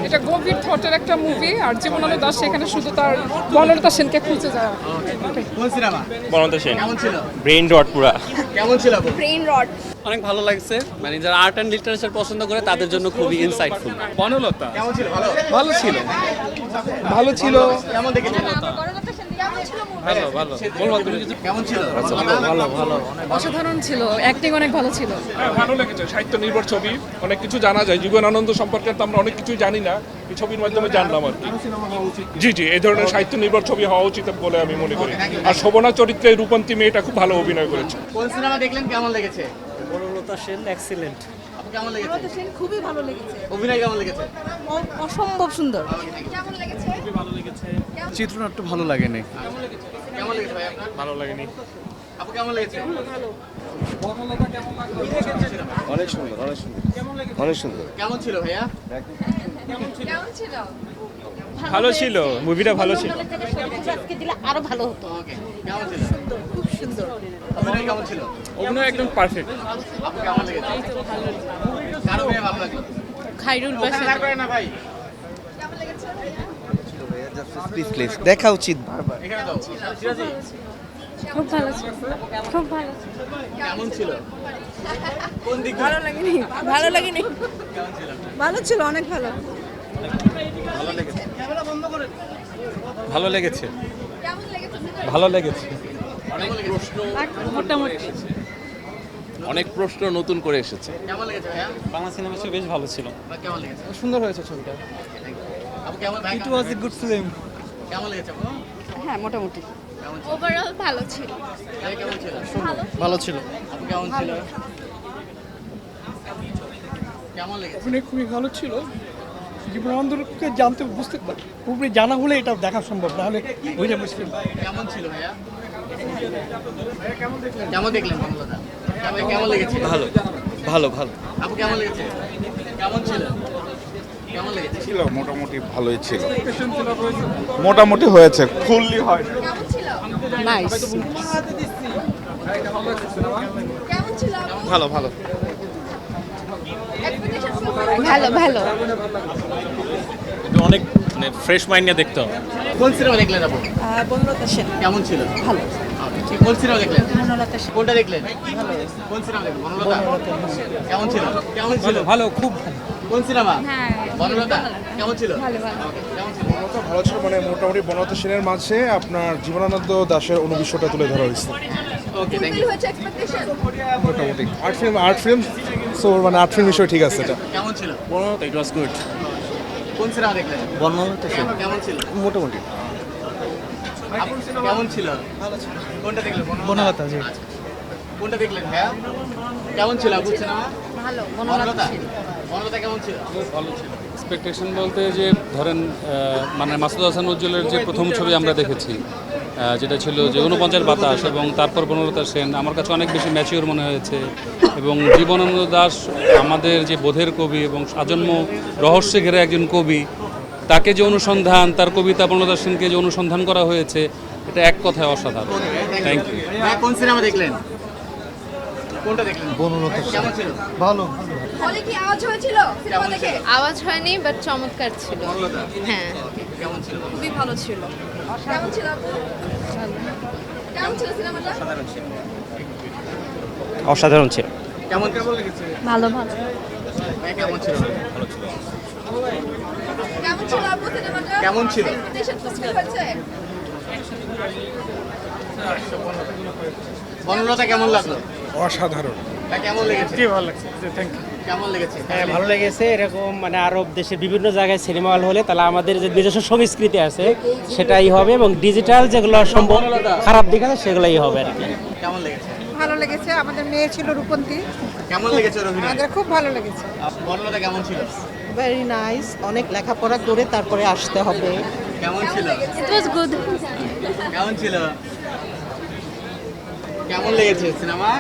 এটা গভীর থটের একটা মুভি, আর জীবনানন্দ দাশ সেখানে শুধু তার বনলতা সেনকে খুঁজে যায়। কোন সিনেমা? বনলতা সেন। কেমন ছিল? ব্রেইন রট পুরা। কেমন ছিল? Brain rot. অনেক ভালো লাগছে, মানে যারা আর্ট অ্যান্ড লিটারেচার পছন্দ করে তাদের জন্য খুবই ইনসাইটফুল। বনলতা কেমন ছিল? ভালো ভালো ছিল, ভালো ছিল। কেমন দেখেছেন? ভালো ভালো বলবো তুমি কিছু। কেমন ছিল? ভালো ভালো অসাধারণ ছিল, অ্যাক্টিং অনেক ভালো ছিল। হ্যাঁ, ভালো লেগেছে। সাহিত্য নির্ভর ছবি, অনেক কিছু জানা যায়। জীবনানন্দ সম্পর্কে তো আমরা অনেক কিছুই জানি না, এই ছবির মাধ্যমে জানলাম আর কি। জি জি, এই ধরনের সাহিত্য নির্ভর ছবি হওয়া উচিত বলে আমি মনে করি। আর শোভনা চরিত্রে রূপন্তী মেয়েটা খুব ভালো অভিনয় করেছে। কোন সিনেমা দেখলেন? কেমন লেগেছে? বনলতা সেন এক্সিলেন্ট। আপু কেমন লেগেছে? বনলতা সেন খুবই ভালো লেগেছে, অভিনয় কেমন লেগেছে? অসম্ভব সুন্দর। কেমন লেগেছে? চিত্রনাট্য ভালো লাগেনি। কেমন লেগেছে ভাই আপনার? ভালো লাগেনি। আপু কেমন লেগেছে? অনেক সুন্দর, অনেক সুন্দর, অনেক সুন্দর। কেমন ছিল ভাইয়া? কেমন ছিল? ভালো ছিল, মুভিটা ভালো ছিল। আজকে দিলে আরো ভালো হতো। ওকে, কেমন ছিল? খুব সুন্দর। অভিনয় কেমন ছিল? অভিনয় একদম পারফেক্ট। আপু কেমন লেগেছে? কার অভিনয় ভালো লাগলো? খাইরুল ওখানে দাঁড় করে না ভাই, প্লিজ প্লিজ দেখা উচিত বারবার। এখানে দাও। সিরাজি, খুব ভালো ছিল, খুব ভালো ছিল। কেমন ছিল? কোন দিক দিয়ে? ভালো লাগেনি, ভালো লাগেনি। ভালো ছিল, অনেক ভালো। ভালো লেগেছে, কেমন লেগেছে? ভালো লেগেছে। মোটামুটি অনেক প্রশ্ন নতুন করে এসেছে। কেমন লেগেছে ভাইয়া? বাংলা সিনেমা বেশ ভালো ছিল। বা কেমন লেগেছে? সুন্দর হয়েছে ছবিটা। আপু কেমন? ভাই ইট ওয়াজ এ গুড ফিল্ম। কেমন লেগেছে আপু? হ্যাঁ মোটামুটি। কেমন ছিল? ওভারঅল ভালো ছিল। ভাই কেমন ছিল? ভালো ছিল। আপু কেমন ছিল? কেমন লেগেছে? অভিনয় খুবই ভালো ছিল। জীবনানন্দকে জানতে বুঝতে পুরোপুরি জানা হলে এটা দেখা সম্ভব, না হলে বোঝা মুশকিল। কেমন ছিল ভাইয়া? কেমন দেখলেন বনলতা? কেমন লেগেছে? ভালো ভালো ভালো। আপু কেমন লেগেছে? কেমন ছিল? কেমন লেগেছে? ছিল মোটামুটি ভালোই ছিল, মোটামুটি হয়েছে, ফুললি হয়। কেমন ছিল? নাইস। কেমন ছিল? ভালো ভালো। ভালো ভালো। অনেক ফ্রেশ মাইন্ড নিয়ে দেখতে হবে। কোন সিনেমা দেখলেন আপু? বনলতা সেন কেমন ছিল? ভালো। কোন সিনেমা দেখলেন? বনলতা সেন কোনটা দেখলেন? কোন সিনেমা দেখলেন? বনলতা। কেমন ছিল? কেমন ছিল? ভালো, খুব ভালো। কোন সিনেমা? হ্যাঁ, বনলতা। কেমন ছিল? ভালো ভালো। Okay, কেমন ছিল? ভালো ছিল, মানে মোটামুটি বনলতা সেনের মাঝে আপনার জীবনানন্দ দাশের অনুবিশ্বটা তুলে ধরা হয়েছে। ওকে, থ্যাংক ফুলফিল ইউ। হয়েছে এক্সপেকটেশন? মোটামুটি আর্ট ফিল্ম, সো মানে আর্ট ফিল্ম হিসেবে ঠিক আছে এটা। কেমন ছিল? ইট ওয়াজ গুড। কোন সিনেমা দেখলেন? বনলতা সেন কেমন ছিল? মোটামুটি আপু, কেমন ছিল? ভালো ছিল। কোনটা দেখলেন? বনলতা, জি। আচ্ছা। কোনটা দেখলেন ভাইয়া? কেমন ছিল আপু সিনেমা? ভালো। বনলতা। বনলতা কেমন ছিল? এক্সপেকটেশন বলতে যে ধরেন মানে মাসুদ হাসান উজ্জ্বলের যে প্রথম ছবি আমরা দেখেছি, যেটা ছিল যে ৪৯ বাতাস, এবং তারপর বনলতা সেন আমার কাছে অনেক বেশি ম্যাচিওর মনে হয়েছে। এবং জীবনানন্দ দাশ আমাদের যে বোধের কবি এবং আজন্ম রহস্যে ঘেরা একজন কবি, তাকে যে অনুসন্ধান, তার কবিতা বনলতা সেনকে যে অনুসন্ধান করা হয়েছে, এটা এক কথায় অসাধারণ। Thank you. ভাইয়া কোন সিনেমা দেখলেন? কোনটা দেখলেন? বনলতা কেমন ছিল? ভালো। হলে কি আওয়াজ হয়েছিল সিনেমা কেমন দেখে? ছিল? আওয়াজ হয়নি, বাট চমৎকার ছিল। বনলতা। হ্যাঁ, কেমন ছিল? খুবই ভালো ছিল। কেমন ছিল আপু? কেমন ছিল সিনেমাটা? অসাধারণ ছিল। কেমন লেগেছে? ভালো ভালো। ভাই কেমন ছিল? কেমন ছিল আপু সিনেমাটা? কেমন ছিল? এক্সপেকটেশন ফুলফিল হয়েছে? বনলতা কেমন লাগলো? অসাধারণ। ভাই কেমন লেগেছে? ভালো লাগছে, থ্যাংক ইউ। কেমন লেগেছে? হ্যাঁ, ভালো লেগেছে। এরকম মানে আরব দেশের বিভিন্ন জায়গায় সিনেমা হল হলে তাহলে আমাদের যে নিজস্ব সংস্কৃতি আছে সেটাই হবে, এবং ডিজিটাল যেগুলো সম্ভব খারাপ দিক আছে সেগুলোই হবে আর কি। কেমন লেগেছে? ভালো লেগেছে। আমাদের মেয়ে ছিল রূপন্তী, কেমন লেগেছে ওর অভিনয়? আমাদের খুব ভালো লেগেছে। বনলতা কেমন ছিল? Very nice. অনেক লেখাপড়া করে তারপরে আসতে হবে। কেমন ছিল? ইট ওয়াজ গুড। কেমন ছিল? কেমন লেগেছে সিনেমা?